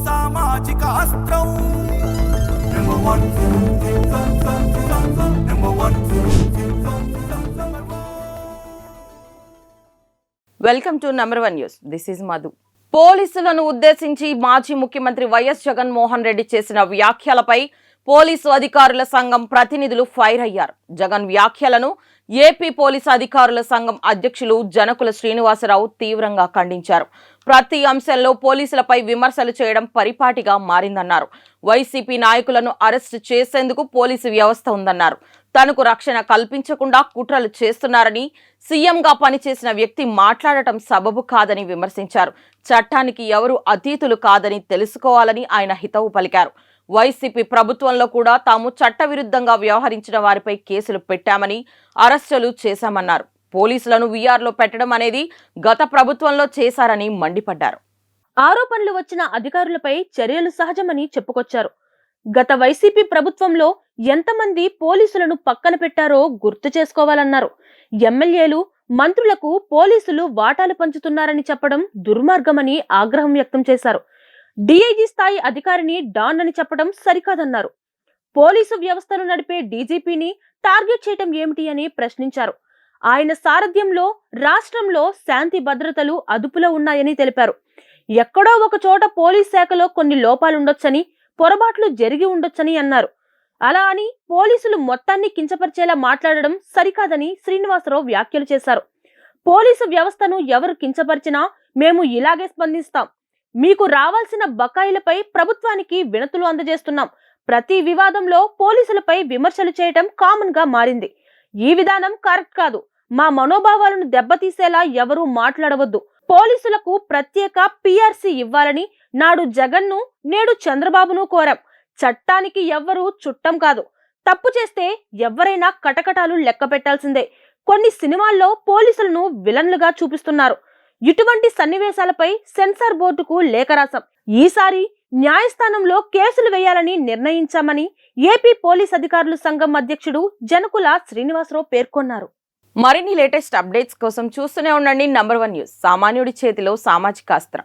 సామాజిక అస్త్రం welcome to number 1 news. This is Madhu. పోలీసులను ఉద్దేశించి మాజీ ముఖ్యమంత్రి వైఎస్ జగన్మోహన్ రెడ్డి చేసిన వ్యాఖ్యలపై పోలీసు అధికారుల సంఘం ప్రతినిధులు ఫైర్ అయ్యారు. జగన్ వ్యాఖ్యలను ఏపీ పోలీసు అధికారుల సంఘం అధ్యక్షులు జనకుల శ్రీనివాసరావు తీవ్రంగా ఖండించారు. ప్రతి అంశంలో పోలీసులపై విమర్శలు చేయడం పరిపాటిగా మారిందన్నారు. వైసీపీ నాయకులను అరెస్టు చేసేందుకు పోలీసు వ్యవస్థ ఉందన్నారు. తనకు రక్షణ కల్పించకుండా కుట్రలు చేస్తున్నారని, సీఎంగా పనిచేసిన వ్యక్తి మాట్లాడటం సబబు కాదని విమర్శించారు. చట్టానికి ఎవరు అతీతులు కాదని తెలుసుకోవాలని ఆయన హితవు పలికారు. వైసీపీ ప్రభుత్వంలో కూడా తాము చట్టవిరుద్ధంగా వ్యవహరించిన వారిపై కేసులు పెట్టామని, అరెస్టులు చేశామన్నారు. పోలీసులను వీఆర్లో పెట్టడం అనేది గత ప్రభుత్వంలో చేశారని మండిపడ్డారు. ఆరోపణలు వచ్చిన అధికారులపై చర్యలు సహజమని చెప్పుకొచ్చారు. గత వైసీపీ ప్రభుత్వంలో ఎంతమంది పోలీసులను పక్కన పెట్టారో గుర్తు చేసుకోవాలన్నారు. ఎమ్మెల్యేలు, మంత్రులకు పోలీసులు వాటాలు పంచుతున్నారని చెప్పడం దుర్మార్గమని ఆగ్రహం వ్యక్తం చేశారు. డీఐజీ స్థాయి అధికారిని డాన్ అని చెప్పడం సరికాదన్నారు. పోలీసు వ్యవస్థను నడిపే డీజీపీని టార్గెట్ చేయడం ఏమిటి అని ప్రశ్నించారు. ఆయన సారథ్యంలో రాష్ట్రంలో శాంతి భద్రతలు అదుపులో ఉన్నాయని తెలిపారు. ఎక్కడో ఒక చోట పోలీస్ శాఖలో కొన్ని లోపాలుండొచ్చని, పొరపాట్లు జరిగి ఉండొచ్చని అన్నారు. అలా అని పోలీసులు మొత్తాన్ని కించపరిచేలా మాట్లాడడం సరికాదని శ్రీనివాసరావు వ్యాఖ్యలు చేశారు. పోలీసు వ్యవస్థను ఎవరు కించపరిచినా మేము ఇలాగే స్పందిస్తాం. మీకు రావాల్సిన బకాయిలపై ప్రభుత్వానికి వినతులు అందజేస్తున్నాం. ప్రతి వివాదంలో పోలీసులపై విమర్శలు చేయటం కామన్ గా మారింది. ఈ విధానం కరెక్ట్ కాదు. మా మనోభావాలను దెబ్బతీసేలా ఎవరూ మాట్లాడవద్దు. పోలీసులకు ప్రత్యేక పిఆర్సీ ఇవ్వాలని నాడు జగన్ను, నేడు చంద్రబాబును కోరాం. చట్టానికి ఎవ్వరూ చుట్టం కాదు. తప్పు చేస్తే ఎవరైనా కటకటాలు లెక్క పెట్టాల్సిందే. కొన్ని సినిమాల్లో పోలీసులను విలన్లుగా చూపిస్తున్నారు. ఇటువంటి సన్నివేశాలపై సెన్సార్ బోర్డుకు లేఖ రాశాం. ఈసారి న్యాయస్థానంలో కేసులు వేయాలని నిర్ణయించామని ఏపీ పోలీస్ అధికారుల సంఘం అధ్యక్షుడు జనకుల శ్రీనివాసరావు పేర్కొన్నారు. మరిన్ని లేటెస్ట్ అప్డేట్స్ కోసం చూస్తూనే ఉండండి నంబర్ 1 న్యూస్. సామాన్యుడి చేతిలో సామాజిక అస్త్రం.